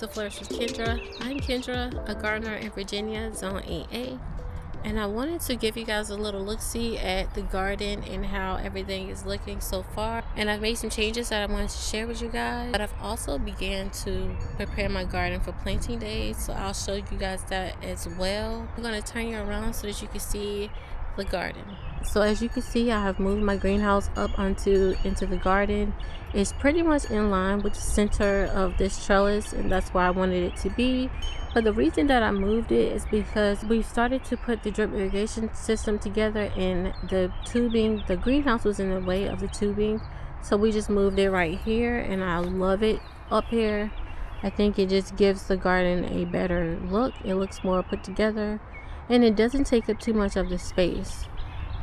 to Flourish with Kendra. I'm Kendra, a gardener in Virginia, Zone 8A, and I wanted to give you guys a little look-see at the garden and how everything is looking so far. And I've made some changes that I wanted to share with you guys, but I've also began to prepare my garden for planting days, so I'll show you guys that as well. I'm going to turn you around so that you can see the garden. So as you can see, I have moved my greenhouse up into the garden. It's pretty much in line with the center of this trellis, and that's where I wanted it to be. But the reason that I moved it is because we started to put the drip irrigation system together, and the greenhouse was in the way of the tubing, so we just moved it right here, and I love it up here. I think it just gives the garden a better look. It looks more put together, and it doesn't take up too much of the space.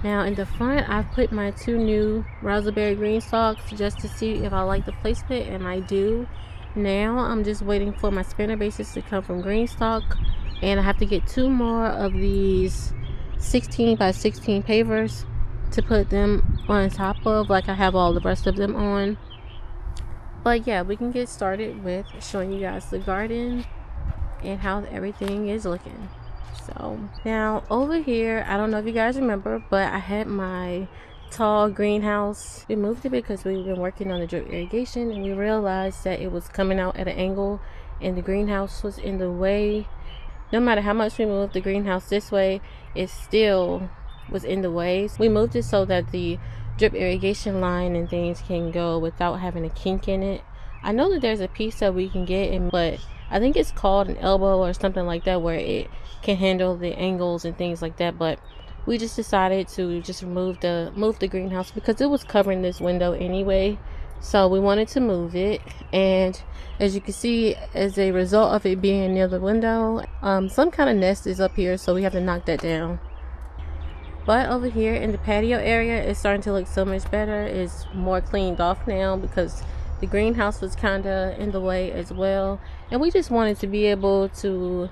Now in the front, I've put my 2 new raspberry green stalks just to see if I like the placement, and I do. Now I'm just waiting for my spinner bases to come from green stalk, and I have to get 2 more of these 16 by 16 pavers to put them on top of, like I have all the rest of them on. But yeah, we can get started with showing you guys the garden and how everything is looking. So now over here, I don't know if you guys remember, but I had my tall greenhouse. We moved it because we've been working on the drip irrigation, and we realized that it was coming out at an angle and the greenhouse was in the way. No matter how much we moved the greenhouse this way, it still was in the way. So we moved it so that the drip irrigation line and things can go without having a kink in it. I know that there's a piece that we can get, but I think it's called an elbow or something like that, where it can handle the angles and things like that. But we just decided to just move the greenhouse because it was covering this window anyway, so we wanted to move it. And as you can see, as a result of it being near the window, some kind of nest is up here, so we have to knock that down. But over here in the patio area, it's starting to look so much better. It's more cleaned off now because the greenhouse was kind of in the way as well, and we just wanted to be able to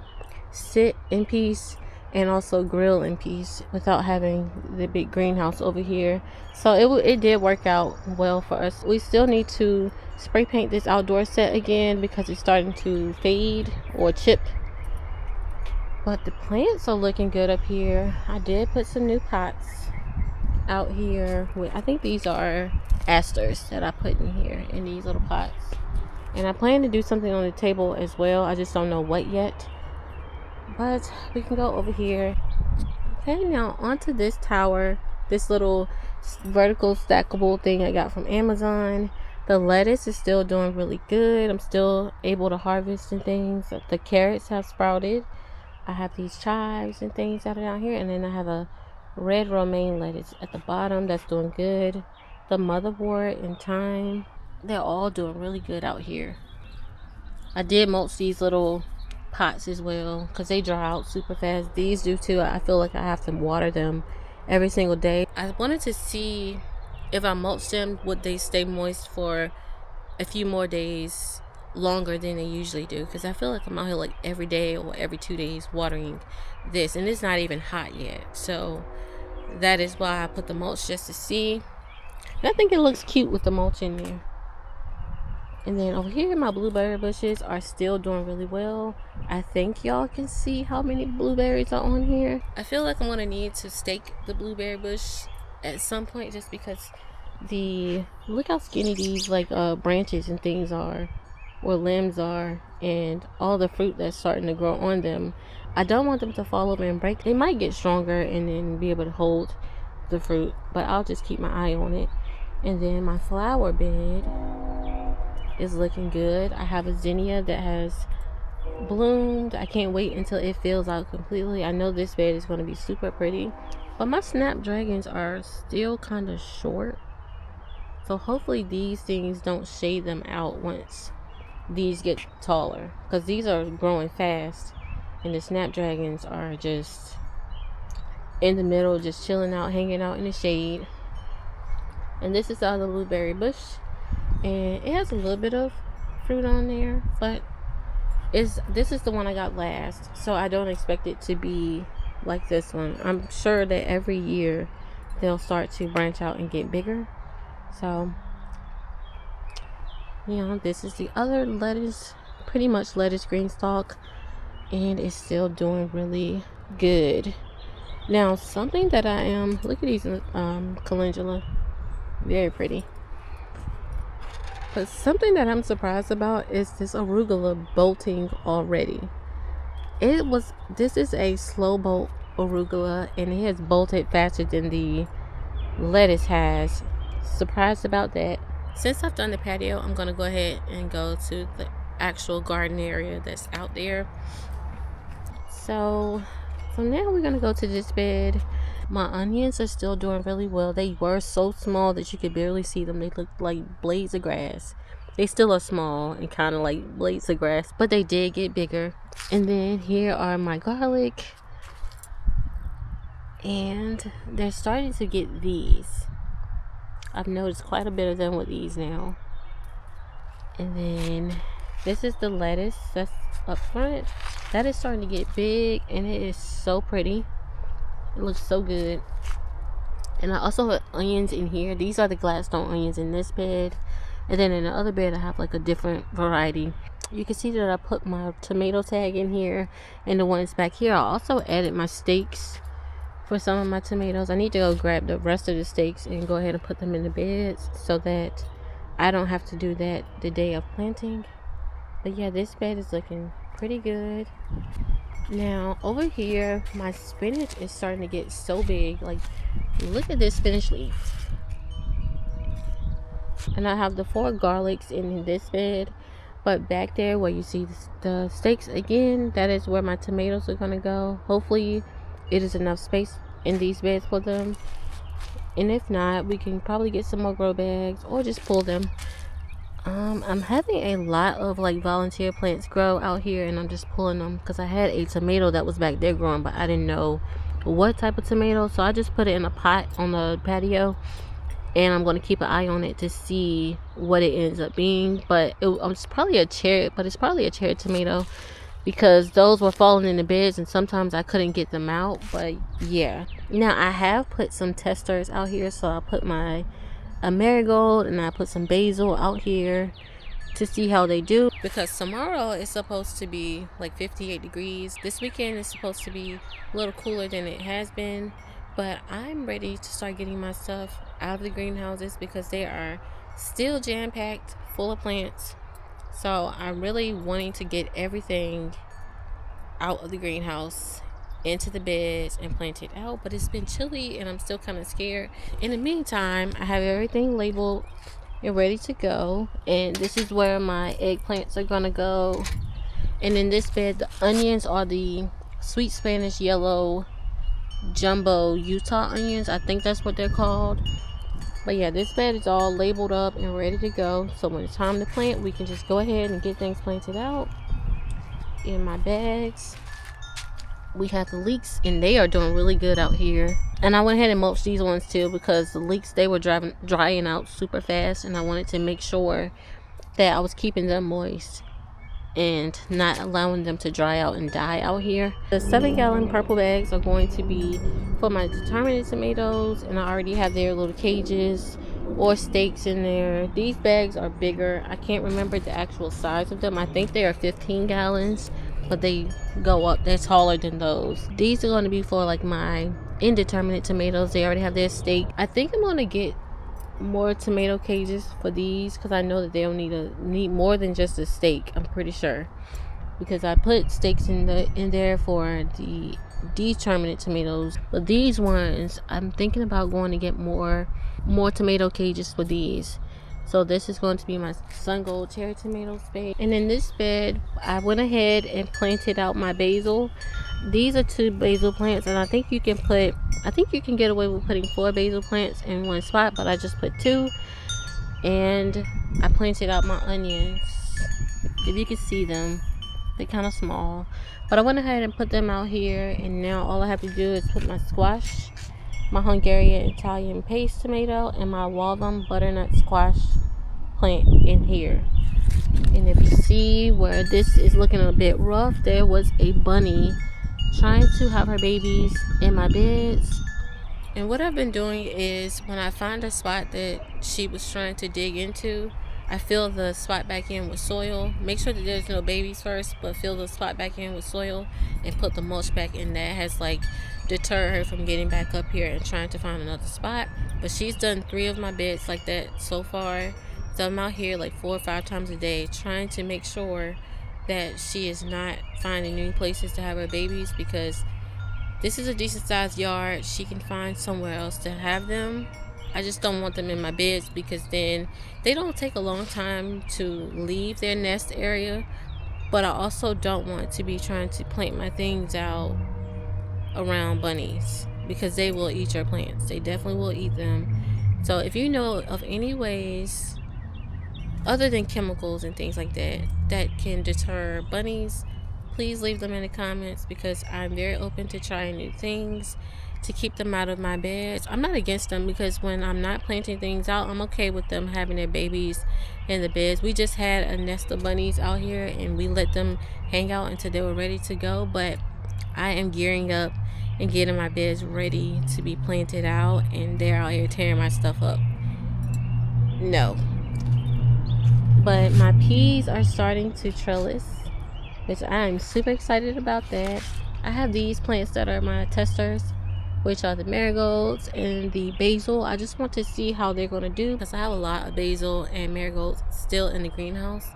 sit in peace and also grill in peace without having the big greenhouse over here. So it did work out well for us. We still need to spray paint this outdoor set again because it's starting to fade or chip, but the plants are looking good up here. I did put some new pots out here with, I think these are asters that I put in here in these little pots, and I plan to do something on the table as well. I just don't know what yet, but we can go over here. Okay, now onto this tower, this little vertical stackable thing I got from Amazon. The lettuce is still doing really good. I'm still able to harvest and things. The carrots have sprouted. I have these chives and things that are down here, and then I have a red romaine lettuce at the bottom that's doing good. The motherwort and thyme, they're all doing really good out here. I did mulch these little pots as well because they dry out super fast. These do too. I feel like I have to water them every single day. I wanted to see if I mulch them, would they stay moist for a few more days longer than they usually do, because I feel like I'm out here like every day or every 2 days watering this, and it's not even hot yet. So that is why I put the mulch, just to see. And I think it looks cute with the mulch in there. And then over here, my blueberry bushes are still doing really well. I think y'all can see how many blueberries are on here. I feel like I'm gonna need to stake the blueberry bush at some point, just because look how skinny these branches and things are, or limbs are, and all the fruit that's starting to grow on them. I don't want them to fall over and break. They might get stronger and then be able to hold the fruit, but I'll just keep my eye on it. And then my flower bed is looking good. I have a zinnia that has bloomed. I can't wait until it fills out completely. I know this bed is going to be super pretty, but my snapdragons are still kind of short, so hopefully these things don't shade them out once these get taller, because these are growing fast and the snapdragons are just in the middle, just chilling out, hanging out in the shade. And this is the other blueberry bush, and it has a little bit of fruit on there, but this is the one I got last, so I don't expect it to be like this one. I'm sure that every year they'll start to branch out and get bigger. So this is the other lettuce pretty much lettuce green stalk, and it's still doing really good. Now, something that I am, look at these calendula, very pretty. But something that I'm surprised about is this arugula bolting already. This is a slow bolt arugula, and it has bolted faster than the lettuce has. Surprised about that. Since I've done the patio, I'm going to go ahead and go to the actual garden area that's out there. So now we're going to go to this bed. My onions are still doing really well. They were so small that you could barely see them. They looked like blades of grass. They still are small and kind of like blades of grass, but they did get bigger. And then here are my garlic, and they're starting to get these. I've noticed quite a bit of them with these now. And then this is the lettuce that's up front. That is starting to get big, and it is so pretty. It looks so good. And I also have onions in here. These are the Gladstone onions in this bed. And then in the other bed, I have like a different variety. You can see that I put my tomato tag in here, and the ones back here, I also added my stakes for some of my tomatoes. I need to go grab the rest of the stakes and go ahead and put them in the beds so that I don't have to do that the day of planting. But yeah, this bed is looking pretty good. Now over here, my spinach is starting to get so big. Like, look at this spinach leaf. And I have the 4 garlics in this bed, but back there where you see the stakes again, that is where my tomatoes are gonna go. Hopefully it is enough space in these beds for them, and if not, we can probably get some more grow bags or just pull them. I'm having a lot of like volunteer plants grow out here, and I'm just pulling them because I had a tomato that was back there growing, but I didn't know what type of tomato, so I just put it in a pot on the patio, and I'm going to keep an eye on it to see what it ends up being. But it's probably a cherry tomato, because those were falling in the beds and sometimes I couldn't get them out. But yeah, now I have put some testers out here. So I put a marigold, and I put some basil out here to see how they do, because tomorrow is supposed to be like 58 degrees. This weekend is supposed to be a little cooler than it has been. But I'm ready to start getting my stuff out of the greenhouses because they are still jam-packed full of plants. So I'm really wanting to get everything out of the greenhouse into the beds and plant it out. But it's been chilly and I'm still kind of scared. In the meantime, I have everything labeled and ready to go. And this is where my eggplants are gonna go. And in this bed, the onions are the sweet Spanish yellow jumbo Utah onions. I think that's what they're called. But yeah, this bed is all labeled up and ready to go. So when it's time to plant, we can just go ahead and get things planted out. In my bags, we have the leeks, and they are doing really good out here. And I went ahead and mulched these ones too, because the leeks, they were drying out super fast, and I wanted to make sure that I was keeping them moist and not allowing them to dry out and die out here. The 7-gallon purple bags are going to be for my determinate tomatoes, and I already have their little cages or stakes in there. These bags are bigger. I can't remember the actual size of them. I think they are 15 gallons, but they go up. They're taller than those. These are going to be for like my indeterminate tomatoes. They already have their stake. I think I'm going to get more tomato cages for these, because I know that they'll need more than just a stake. I'm pretty sure, because I put stakes in there for the determinate tomatoes. But these ones, I'm thinking about going to get more tomato cages for these. So this is going to be my sun gold cherry tomato bed. And in this bed, I went ahead and planted out my basil. These are 2 basil plants, and I think you can get away with putting 4 basil plants in one spot, but I just put 2. And I planted out my onions. If you can see them, they're kind of small, but I went ahead and put them out here. And now all I have to do is put my squash, my Hungarian Italian paste tomato, and my Waltham butternut squash plant in here. And if you see where this is looking a bit rough, there was a bunny trying to have her babies in my beds. And what I've been doing is, when I find a spot that she was trying to dig into, I fill the spot back in with soil. Make sure that there's no babies first, but fill the spot back in with soil and put the mulch back in. That has like deterred her from getting back up here and trying to find another spot. But she's done 3 of my beds like that so far. So I'm out here like 4 or 5 times a day trying to make sure that she is not finding new places to have her babies, because this is a decent sized yard. She can find somewhere else to have them. I just don't want them in my beds, because then they don't take a long time to leave their nest area. But I also don't want to be trying to plant my things out around bunnies, because they will eat your plants. They definitely will eat them. So if you know of any ways other than chemicals and things like that that can deter bunnies, please leave them in the comments, because I'm very open to trying new things to keep them out of my beds. I'm not against them, because when I'm not planting things out, I'm okay with them having their babies in the beds. We just had a nest of bunnies out here and we let them hang out until they were ready to go, but I am gearing up and getting my beds ready to be planted out, and they're out here tearing my stuff up. No. But my peas are starting to trellis, which I'm super excited about that. I have these plants that are my testers, which are the marigolds and the basil. I just want to see how they're going to do, because I have a lot of basil and marigolds still in the greenhouse.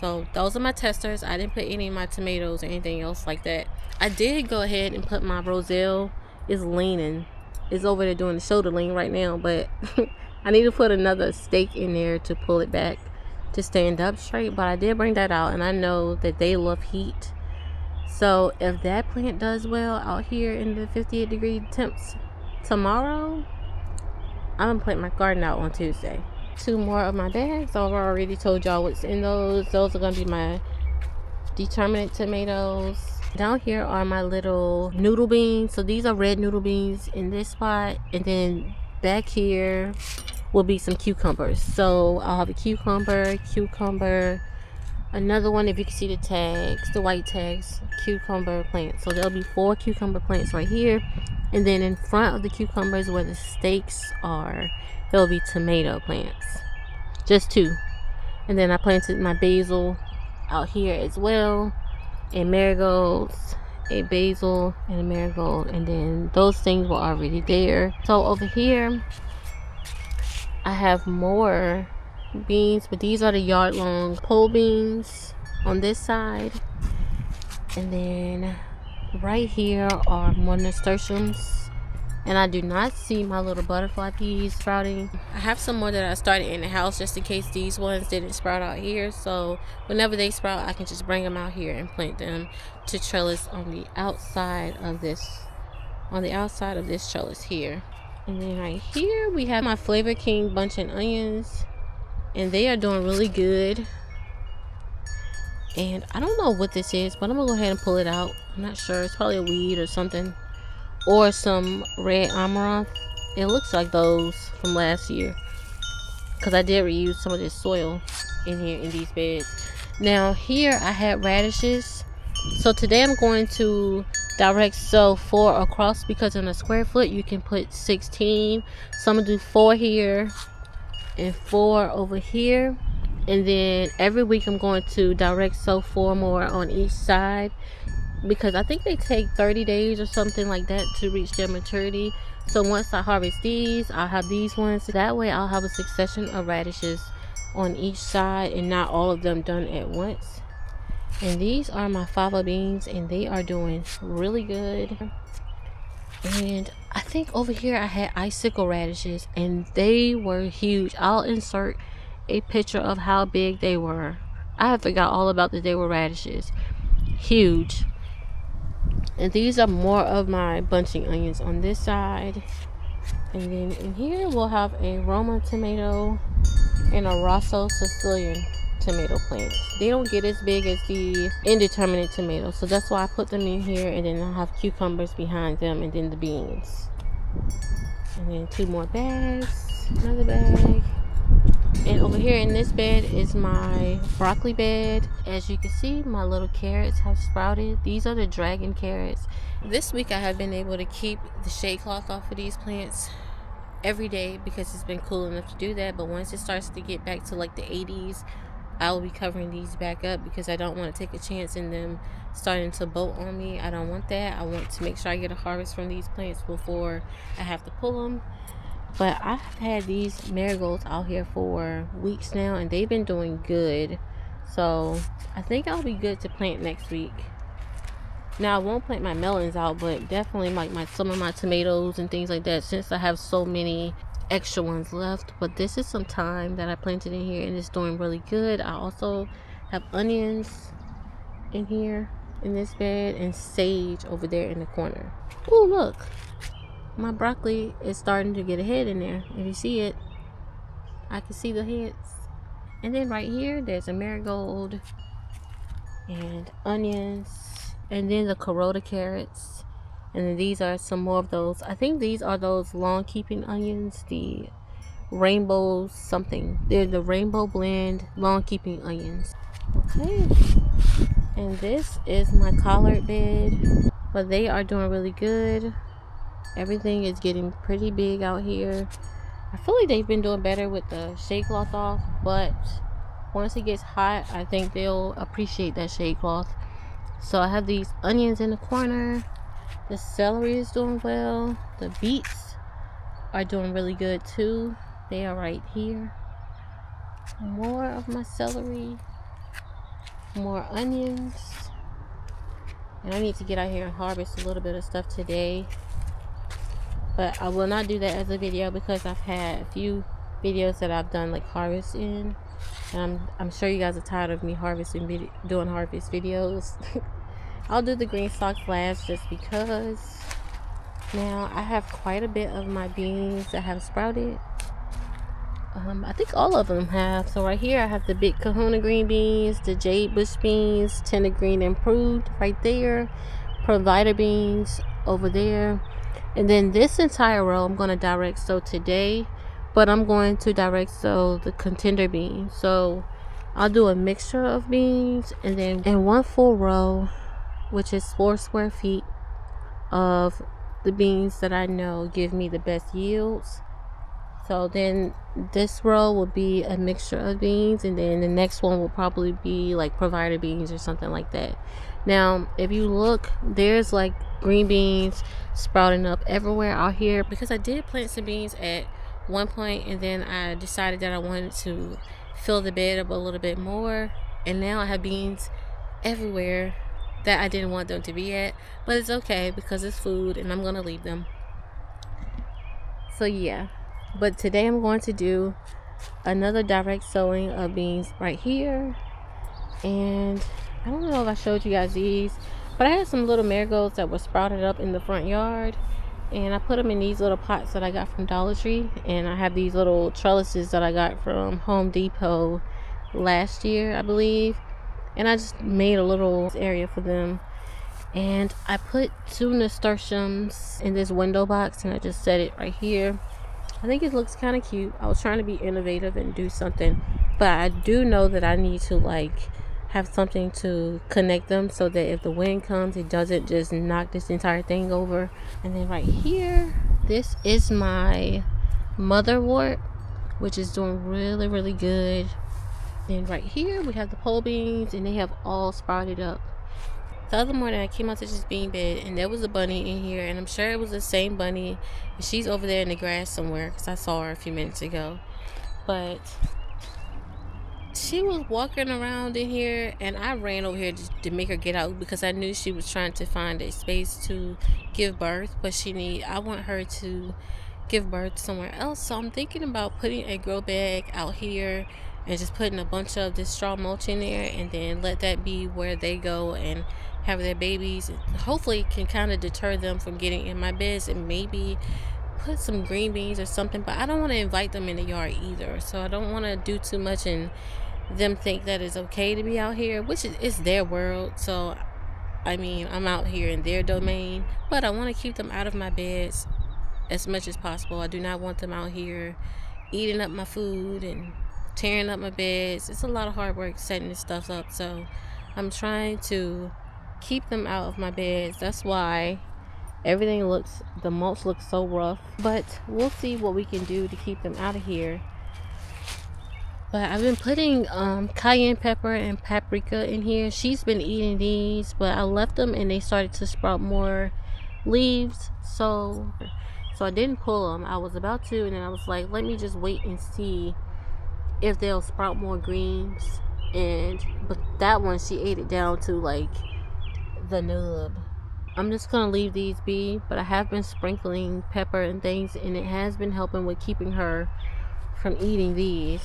So those are my testers. I didn't put any of my tomatoes or anything else like that. I did go ahead and put my roselle. Is leaning. It's over there doing the shoulder lean right now, but I need to put another stake in there to pull it back to stand up straight. But I did bring that out, and I know that they love heat. So if that plant does well out here in the 58-degree temps tomorrow, I'm gonna plant my garden out on Tuesday. 2 more of my bags. I've already told y'all what's in those. Those are gonna be my determinate tomatoes. Down here are my little noodle beans. So these are red noodle beans in this spot, and then back here will be some cucumbers. So I'll have a cucumber, another one, if you can see the tags, the white tags, cucumber plants. So there'll be 4 cucumber plants right here, and then in front of the cucumbers where the stakes are, there'll be tomato plants, just 2. And then I planted my basil out here as well, and marigolds, a basil and a marigold, and then those things were already there. So over here I have more beans, but these are the yard long pole beans on this side, and then right here are more nasturtiums. And I do not see my little butterfly peas sprouting. I have some more that I started in the house just in case these ones didn't sprout out here. So whenever they sprout, I can just bring them out here and plant them to trellis on the outside of this, trellis here. And then right here we have my Flavor King bunch and onions, and they are doing really good. And I don't know what this is, but I'm gonna go ahead and pull it out. I'm not sure. It's probably a weed or something, or some red amaranth. It looks like those from last year, because I did reuse some of this soil in here in these beds. Now here I had radishes, so today I'm going to direct sow 4 across, because in a square foot you can put 16. So I'm gonna do 4 here and 4 over here, and then every week I'm going to direct sow 4 more on each side, because I think they take 30 days or something like that to reach their maturity. So once I harvest these, I'll have these ones. That way I'll have a succession of radishes on each side and not all of them done at once. And these are my fava beans, and they are doing really good. And I think over here I had icicle radishes, and they were huge. I'll insert a picture of how big they were. I forgot all about that they were radishes. Huge. And these are more of my bunching onions on this side. And then in here we'll have a Roma tomato and a Rosso Sicilian tomato plant. They don't get as big as the indeterminate tomatoes, so that's why I put them in here. And then I'll have cucumbers behind them, and then the beans. And then 2 more bags, another bag. And over here in this bed is my broccoli bed. As you can see, my little carrots have sprouted. These are the dragon carrots. This week I have been able to keep the shade cloth off of these plants every day because it's been cool enough to do that. But once it starts to get back to like the 80s, I will be covering these back up because I don't want to take a chance in them starting to bolt on me. I don't want that. I want to make sure I get a harvest from these plants before I have to pull them. But I've had these marigolds out here for weeks now, and they've been doing good. So I think I'll be good to plant next week. Now I won't plant my melons out, but definitely like some of my tomatoes and things like that, since I have so many extra ones left. But this is some thyme that I planted in here, and it's doing really good. I also have onions in here in this bed, and sage over there in the corner. Oh, look, my broccoli is starting to get a head in there. If you see it, I can see the heads. And then right here there's a marigold and onions, and then the Corota carrots, and then these are some more of those. I think these are those long keeping onions, the rainbow something. They're the rainbow blend long keeping onions. Okay, and this is my collard bed, but they are doing really good. Everything is getting pretty big out here. I feel like they've been doing better with the shade cloth off, but once it gets hot, I think they'll appreciate that shade cloth. So I have these onions in the corner. The celery is doing well. The beets are doing really good too. They are right here. More of my celery. More onions. And I need to get out here and harvest a little bit of stuff today. But I will not do that as a video because I've had a few videos that I've done like harvest in. And I'm sure you guys are tired of me doing harvest videos. I'll do the green stalks last just because. Now I have quite a bit of my beans that have sprouted. I think all of them have. So right here I have the big kahuna green beans, the jade bush beans, tender green improved right there, provider beans over there, and then this entire row I'm going to direct sow today, but I'm going to direct sow the contender beans. So I'll do a mixture of beans, and then in one full row, which is 4 square feet of the beans that I know give me the best yields. So then this row will be a mixture of beans, and then the next one will probably be like provider beans or something like that. Now if you look, there's like green beans sprouting up everywhere out here because I did plant some beans at one point, and then I decided that I wanted to fill the bed up a little bit more, and now I have beans everywhere that I didn't want them to be at, but it's okay because it's food and I'm gonna leave them. So yeah, but today I'm going to do another direct sowing of beans right here. And I don't know if I showed you guys these, but I had some little marigolds that were sprouted up in the front yard, and I put them in these little pots that I got from Dollar Tree, and I have these little trellises that I got from Home Depot last year, I believe, and I just made a little area for them. And I put 2 nasturtiums in this window box, and I just set it right here. I think it looks kind of cute. I was trying to be innovative and do something, but I do know that I need to like have something to connect them so that if the wind comes, it doesn't just knock this entire thing over. And then right here, this is my motherwort, which is doing really, really good. Then right here, we have the pole beans, and they have all sprouted up. The other morning I came out to this bean bed, and there was a bunny in here, and I'm sure it was the same bunny, and she's over there in the grass somewhere because I saw her a few minutes ago. But she was walking around in here, and I ran over here to make her get out because I knew she was trying to find a space to give birth, but I want her to give birth somewhere else. So I'm thinking about putting a grow bag out here and just putting a bunch of this straw mulch in there, and then let that be where they go and have their babies. Hopefully it can kind of deter them from getting in my beds, and maybe put some green beans or something. But I don't want to invite them in the yard either, so I don't want to do too much and them think that it's okay to be out here, which is their world. So I mean, I'm out here in their domain, but I want to keep them out of my beds as much as possible. I do not want them out here eating up my food and tearing up my beds. It's a lot of hard work setting this stuff up, so I'm trying to keep them out of my beds. That's why The mulch looks so rough, but we'll see what we can do to keep them out of here. But I've been putting cayenne pepper and paprika in here. She's been eating these, but I left them and they started to sprout more leaves. So I didn't pull them. I was about to, and then I was like, let me just wait and see if they'll sprout more greens. But that one, she ate it down to like the nub. I'm just gonna leave these be, but I have been sprinkling pepper and things, and it has been helping with keeping her from eating these.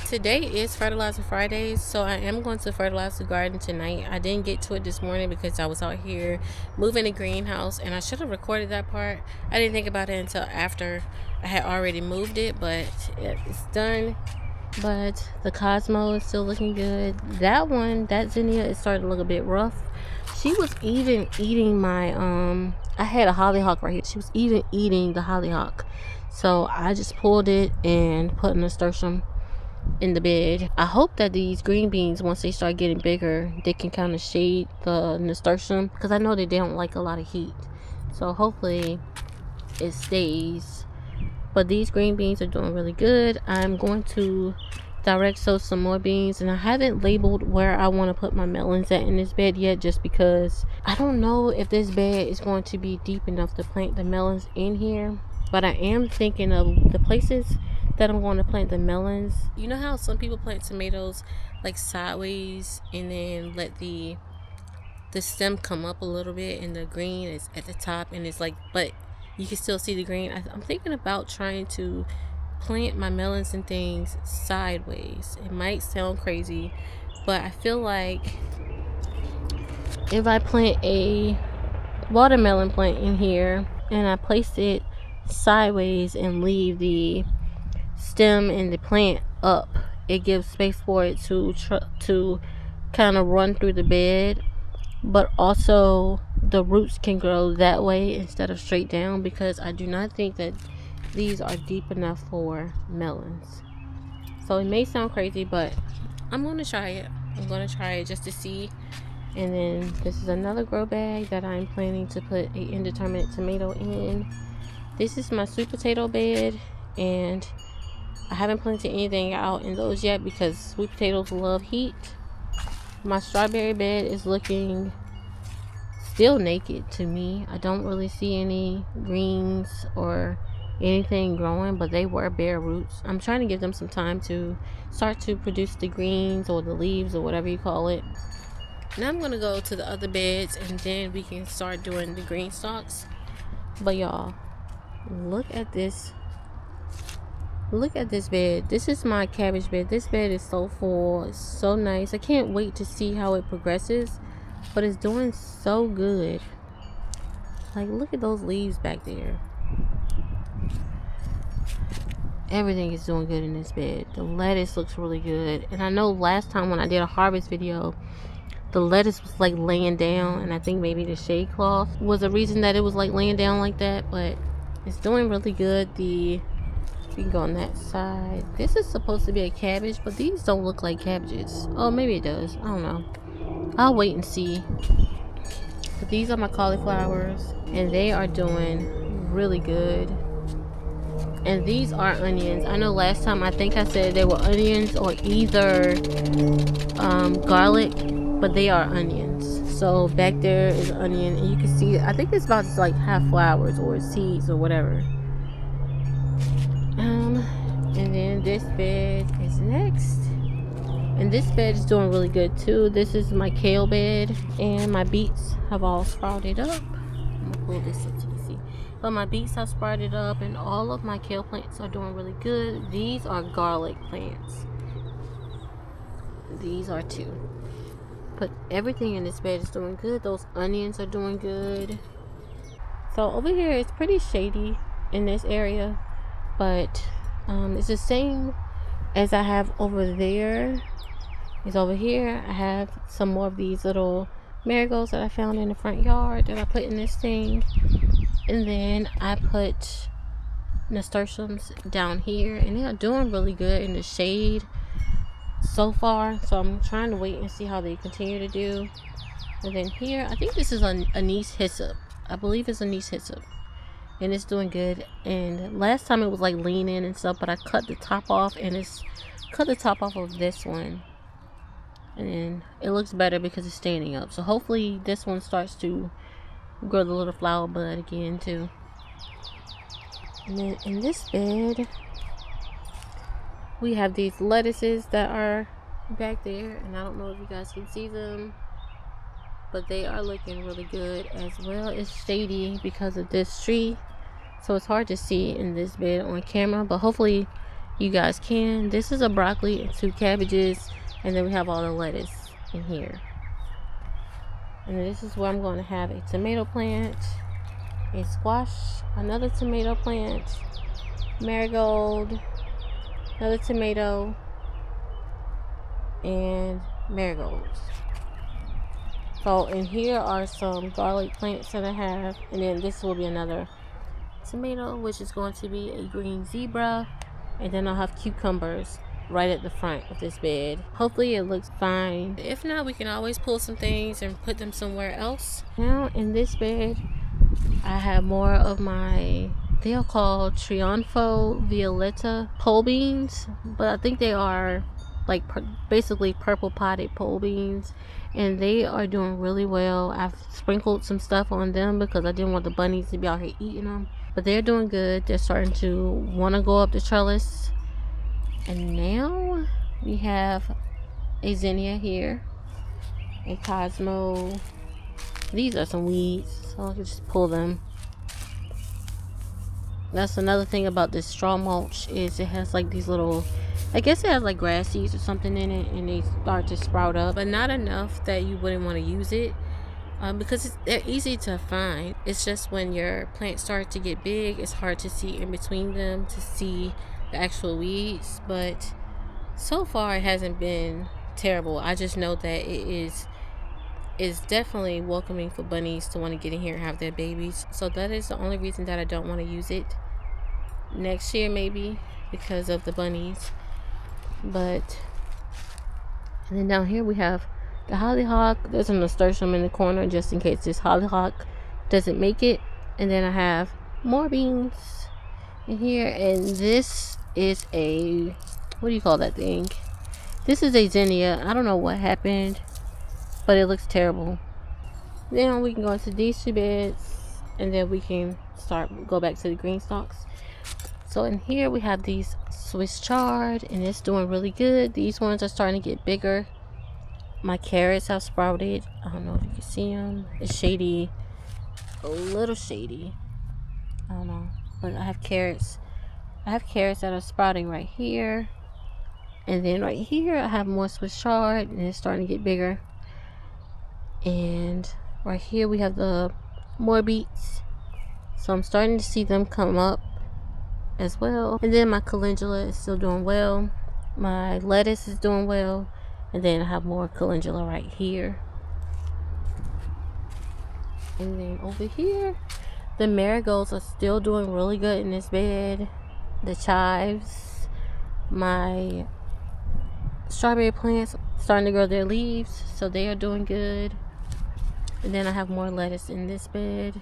Today is Fertilizer Fridays, so I am going to fertilize the garden tonight. I didn't get to it this morning because I was out here moving the greenhouse, and I should have recorded that part. I didn't think about it until after I had already moved it, but it's done. But the Cosmo is still looking good. That zinnia is starting to look a bit rough. She was even eating my I had a hollyhock right here. She was even eating the hollyhock. So I just pulled it and put a nasturtium in the bed. I hope that these green beans, once they start getting bigger, they can kind of shade the nasturtium, because I know that they don't like a lot of heat. So hopefully it stays. But these green beans are doing really good. I'm going to direct sow some more beans, and I haven't labeled where I want to put my melons at in this bed yet, just because I don't know if this bed is going to be deep enough to plant the melons in here. But I am thinking of the places that I'm going to plant the melons. You know how some people plant tomatoes like sideways and then let the stem come up a little bit, and the green is at the top, and it's like, but you can still see the green. I'm thinking about trying to plant my melons and things sideways. It might sound crazy, but I feel like if I plant a watermelon plant in here and I place it sideways and leave the stem and the plant up, it gives space for it to kind of run through the bed, but also the roots can grow that way instead of straight down, because I do not think that these are deep enough for melons. So it may sound crazy, but I'm going to try it. I'm going to try it just to see. And then this is another grow bag that I'm planning to put a indeterminate tomato in. This is my sweet potato bed, and I haven't planted anything out in those yet because sweet potatoes love heat. My strawberry bed is looking still naked to me. I don't really see any greens or anything growing, but they were bare roots. I'm trying to give them some time to start to produce the greens or the leaves or whatever you call it. Now I'm gonna go to the other beds, and then we can start doing the green stalks. But y'all, look at this bed. This is my cabbage bed. This bed is so full. It's so nice. I can't wait to see how it progresses, but it's doing so good. Like, look at those leaves back there. Everything is doing good in this bed. The lettuce looks really good, and I know last time when I did a harvest video, the lettuce was like laying down, and I think maybe the shade cloth was the reason that it was like laying down like that. But it's doing really good. We can go on that side. This is supposed to be a cabbage, but these don't look like cabbages. Oh, maybe it does. I don't know. I'll wait and see. But these are my cauliflowers, and they are doing really good. And these are onions. I know last time I think I said they were onions or either garlic, but they are onions. So back there is onion, and you can see, I think it's about to like have flowers or seeds or whatever. And then this bed is next, and this bed is doing really good too. This is my kale bed, and my beets have all sprouted up. I'm gonna pull this up so you can see. But my beets have sprouted up, and all of my kale plants are doing really good. These are garlic plants. These are too. But everything in this bed is doing good. Those onions are doing good. So over here it's pretty shady in this area, but it's the same as I have over there. Is over here. I have some more of these little marigolds that I found in the front yard that I put in this thing, and then I put nasturtiums down here, and they are doing really good in the shade so far. So I'm trying to wait and see how they continue to do. And then here, I think this is anise hyssop. I believe it's a niche hyssop, and it's doing good. And last time it was like leaning and stuff, but I cut the top off, and it's cut the top off of this one, and it looks better because it's standing up. So hopefully this one starts to grow the little flower bud again too. And then in this bed we have these lettuces that are back there, and I don't know if you guys can see them, but they are looking really good as well. It's shady because of this tree, so it's hard to see in this bed on camera, but hopefully you guys can. This is a broccoli and 2 cabbages, and then we have all the lettuce in here. And this is where I'm going to have a tomato plant, a squash, another tomato plant, marigold, another tomato, and marigolds. So in here are some garlic plants that I have, and then this will be another tomato, which is going to be a green zebra, and then I'll have cucumbers right at the front of this bed. Hopefully it looks fine. If not, we can always pull some things and put them somewhere else. Now in this bed I have more of my, they are called Triunfo Violeta pole beans, but I think they are like basically purple potted pole beans, and they are doing really well. I've sprinkled some stuff on them because I didn't want the bunnies to be out here eating them, but they're doing good. They're starting to want to go up the trellis. And now we have a zinnia here, a Cosmo. These are some weeds, so I can just pull them. That's another thing about this straw mulch, is it has like these little, I guess it has like grass seeds or something in it, and they start to sprout up, but not enough that you wouldn't want to use it, because they're easy to find. It's just when your plants start to get big, it's hard to see in between them to see the actual weeds. But so far it hasn't been terrible. I just know that it is definitely welcoming for bunnies to want to get in here and have their babies. So that is the only reason that I don't want to use it next year, maybe because of the bunnies. But and then down here we have the hollyhock. There's a nasturtium in the corner just in case this hollyhock doesn't make it. And then I have more beans in here, and this is a, what do you call that thing? This is a zinnia. I don't know what happened, but it looks terrible. Then we can go into these 2 beds, and then we can go back to the green stalks. So in here we have these Swiss chard, and it's doing really good. These ones are starting to get bigger. My carrots have sprouted. I don't know if you can see them. It's shady, a little shady. I don't know, but I have carrots. I have carrots that are sprouting right here, and then right here I have more Swiss chard, and it's starting to get bigger. And right here we have the more beets, so I'm starting to see them come up as well. And then my calendula is still doing well. My lettuce is doing well, and then I have more calendula right here. And then over here the marigolds are still doing really good in this bed. The chives, my strawberry plants starting to grow their leaves, so they are doing good. And then I have more lettuce in this bed,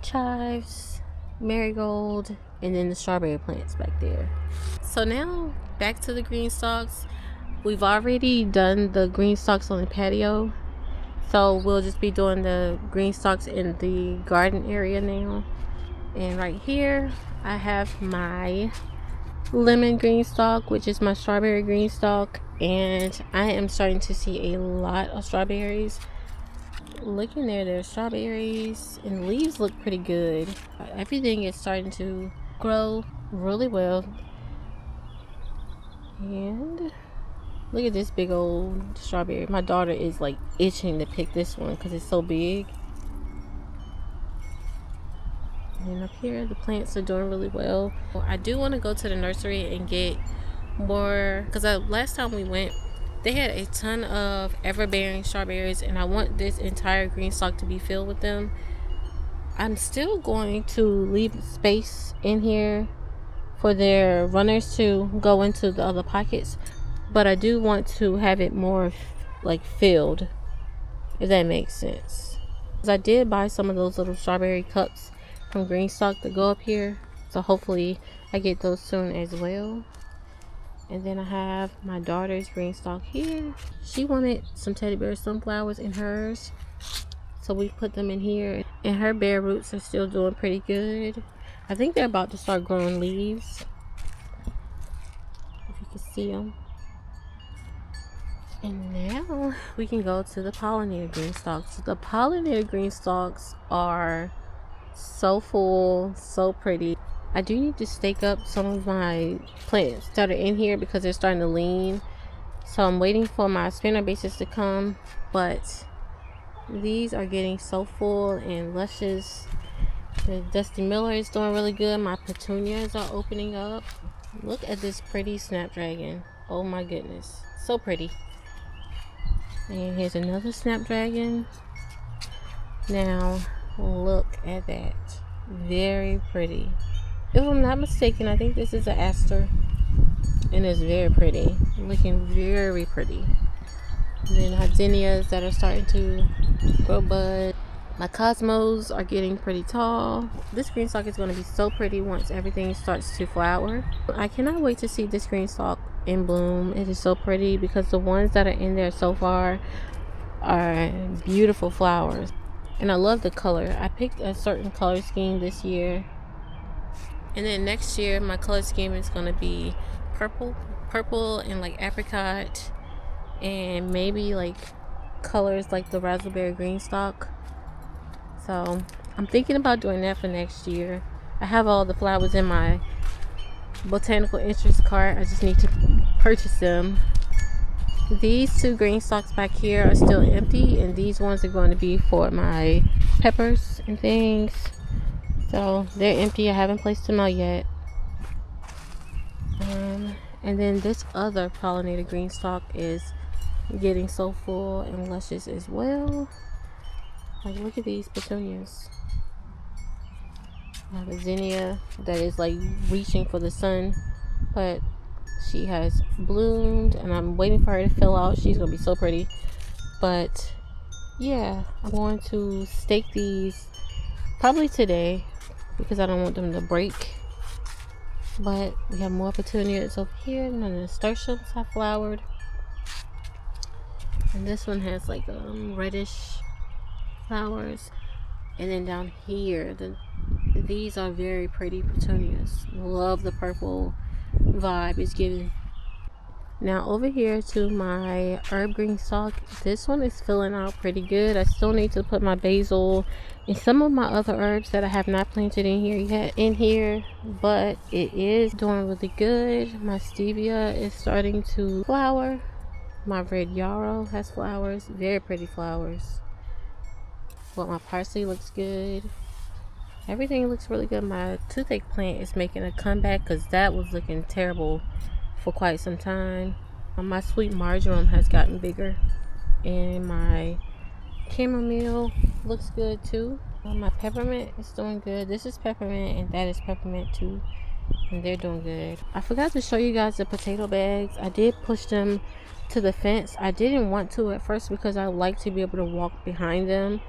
chives, marigold, and then the strawberry plants back there. So now back to the green stalks. We've already done the green stalks on the patio, so we'll just be doing the green stalks in the garden area now. And right here I have my lemon green stalk, which is my strawberry green stalk, and I am starting to see a lot of strawberries. Look in there, there's strawberries, and the leaves look pretty good. Everything is starting to grow really well. And look at this big old strawberry. My daughter is like itching to pick this one because it's so big. And up here the plants are doing really well. I do want to go to the nursery and get more, because last time we went they had a ton of ever-bearing strawberries, and I want this entire green stalk to be filled with them. I'm still going to leave space in here for their runners to go into the other pockets, but I do want to have it more like filled, if that makes sense. I did buy some of those little strawberry cups from Green Stalk to go up here, so hopefully I get those soon as well. And then I have my daughter's Green Stalk here. She wanted some teddy bear sunflowers in hers, so we put them in here. And her bare roots are still doing pretty good. I think they're about to start growing leaves, if you can see them. And now we can go to the pollinator green stalks. The pollinator green stalks are so full, so pretty. I do need to stake up some of my plants that are in here because they're starting to lean. So I'm waiting for my spinner bases to come, but these are getting so full and luscious. The Dusty Miller is doing really good. My petunias are opening up. Look at this pretty snapdragon. Oh my goodness, so pretty. And here's another snapdragon. Now look at that, very pretty. If I'm not mistaken, I think this is an aster, and it's very pretty, looking very pretty. And then hydenias that are starting to grow bud. My cosmos are getting pretty tall. This green stalk is going to be so pretty once everything starts to flower. I cannot wait to see this green stalk in bloom. It is so pretty because the ones that are in there so far are beautiful flowers, and I love the color. I picked a certain color scheme this year, and then next year my color scheme is going to be purple and like apricot, and maybe like colors like the raspberry green stalk. So I'm thinking about doing that for next year. I have all the flowers in my botanical interest cart. I just need to purchase them. These two green stalks back here are still empty, and these ones are going to be for my peppers and things. So they're empty. I haven't placed them out yet. And then this other pollinator green stalk is getting so full and luscious as well. Like, look at these petunias. I have a zinnia that is like reaching for the sun, but she has bloomed, and I'm waiting for her to fill out. She's gonna be so pretty. But yeah, I'm going to stake these probably today because I don't want them to break. But we have more petunias over here, and the nasturtiums have flowered, and this one has like reddish flowers. And then down here, these are very pretty petunias. Love the purple vibe it's giving. Now over here to my herb green stalk, this one is filling out pretty good. I still need to put my basil and some of my other herbs that I have not planted in here yet but it is doing really good. My stevia is starting to flower. My red yarrow has flowers, very pretty flowers. But my parsley looks good. Everything looks really good. My toothache plant is making a comeback because that was looking terrible for quite some time. My sweet marjoram has gotten bigger, and my chamomile looks good too. My peppermint is doing good. This is peppermint and that is peppermint too, and they're doing good. I forgot to show you guys the potato bags. I did push them to the fence. I didn't want to at first because I like to be able to walk behind them,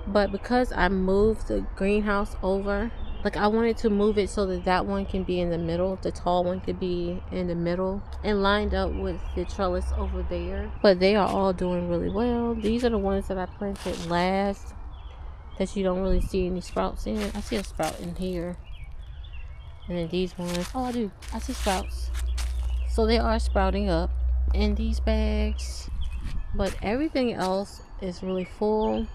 but because I moved the greenhouse over, like I wanted to move it so that one can be in the middle, the tall one could be in the middle and lined up with the trellis over there. But they are all doing really well. These are the ones that I planted last that you don't really see any sprouts in. I see a sprout in here, and then these ones, I see sprouts, so they are sprouting up in these bags. But everything else is really full.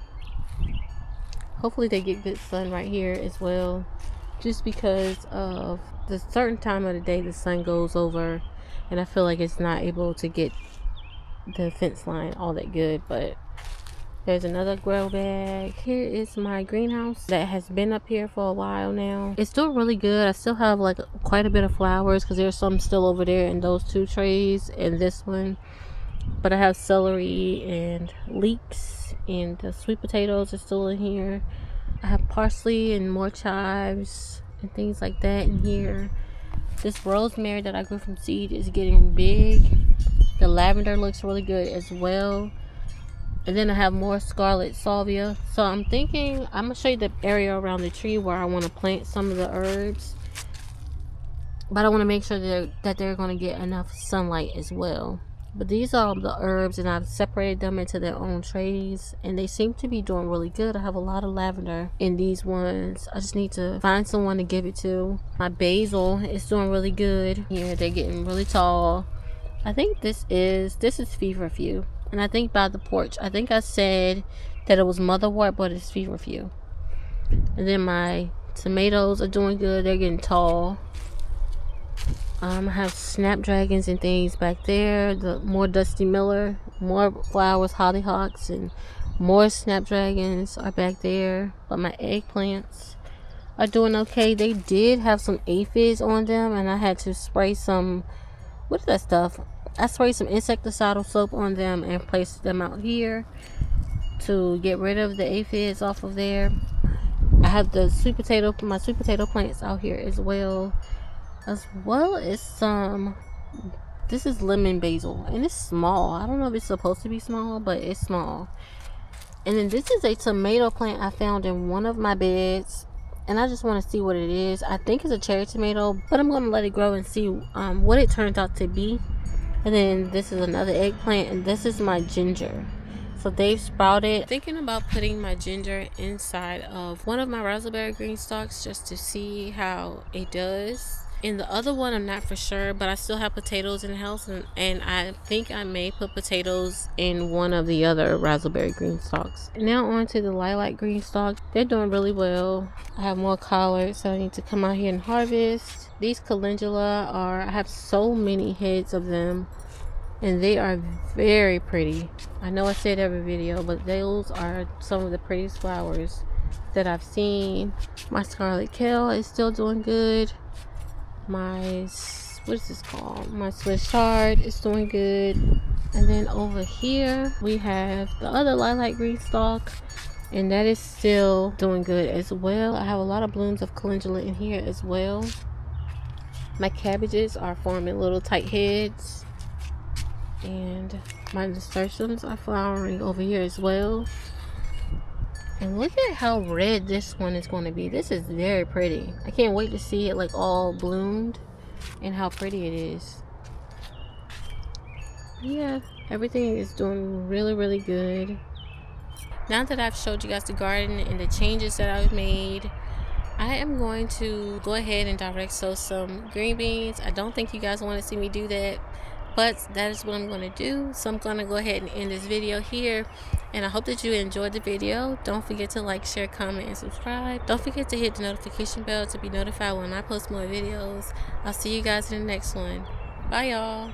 Hopefully they get good sun right here as well, just because of the certain time of the day the sun goes over, and I feel like it's not able to get the fence line all that good. But there's another grow bag. Here is my greenhouse that has been up here for a while now. It's doing really good. I still have like quite a bit of flowers because there's some still over there in those two trays and this one. But I have celery and leeks, and the sweet potatoes are still in here. I have parsley and more chives and things like that in here. This rosemary that I grew from seed is getting big. The lavender looks really good as well. And then I have more scarlet salvia. So I'm thinking I'm gonna show you the area around the tree where I want to plant some of the herbs, but I want to make sure that they're going to get enough sunlight as well. But these are the herbs, and I've separated them into their own trays, and they seem to be doing really good. I have a lot of lavender in these ones. I just need to find someone to give it to. My basil is doing really good here. They're getting really tall. I think this is feverfew, and I think by the porch, I think I said that it was motherwort, but it's feverfew. And then my tomatoes are doing good. They're getting tall. I have snapdragons and things back there. The more Dusty Miller, more flowers, hollyhocks, and more snapdragons are back there. But my eggplants are doing okay. They did have some aphids on them, and I had to spray some. What is that stuff? I sprayed some insecticidal soap on them and placed them out here to get rid of the aphids off of there. I have my sweet potato plants out here as well as some. This is lemon basil, and it's small. I don't know if it's supposed to be small, but it's small. And then this is a tomato plant I found in one of my beds, and I just want to see what it is. I think it's a cherry tomato, but I'm going to let it grow and see what it turns out to be. And then this is another eggplant, and this is my ginger. So they've sprouted. Thinking about putting my ginger inside of one of my raspberry green stalks just to see how it does. In the other one, I'm not for sure, but I still have potatoes in the house, and I think I may put potatoes in one of the other raspberry green stalks. Now on to the lilac green stalks. They're doing really well. I have more collards, so I need to come out here and harvest. These calendula I have so many heads of them, and they are very pretty. I know I said every video, but those are some of the prettiest flowers that I've seen. My scarlet kale is still doing good. My Swiss chard is doing good. And then over here we have the other lilac green stalk, and that is still doing good as well. I have a lot of blooms of calendula in here as well. My cabbages are forming little tight heads, and my nasturtiums are flowering over here as well. And look at how red this one is going to be. This is very pretty. I can't wait to see it like all bloomed and how pretty it is. Yeah, everything is doing really, really good. Now that I've showed you guys the garden and the changes that I've made, I am going to go ahead and direct sow some green beans. I don't think you guys want to see me do that, but that is what I'm going to do. So I'm going to go ahead and end this video here, and I hope that you enjoyed the video. Don't forget to like, share, comment, and subscribe. Don't forget to hit the notification bell to be notified when I post more videos. I'll see you guys in the next one. Bye, y'all.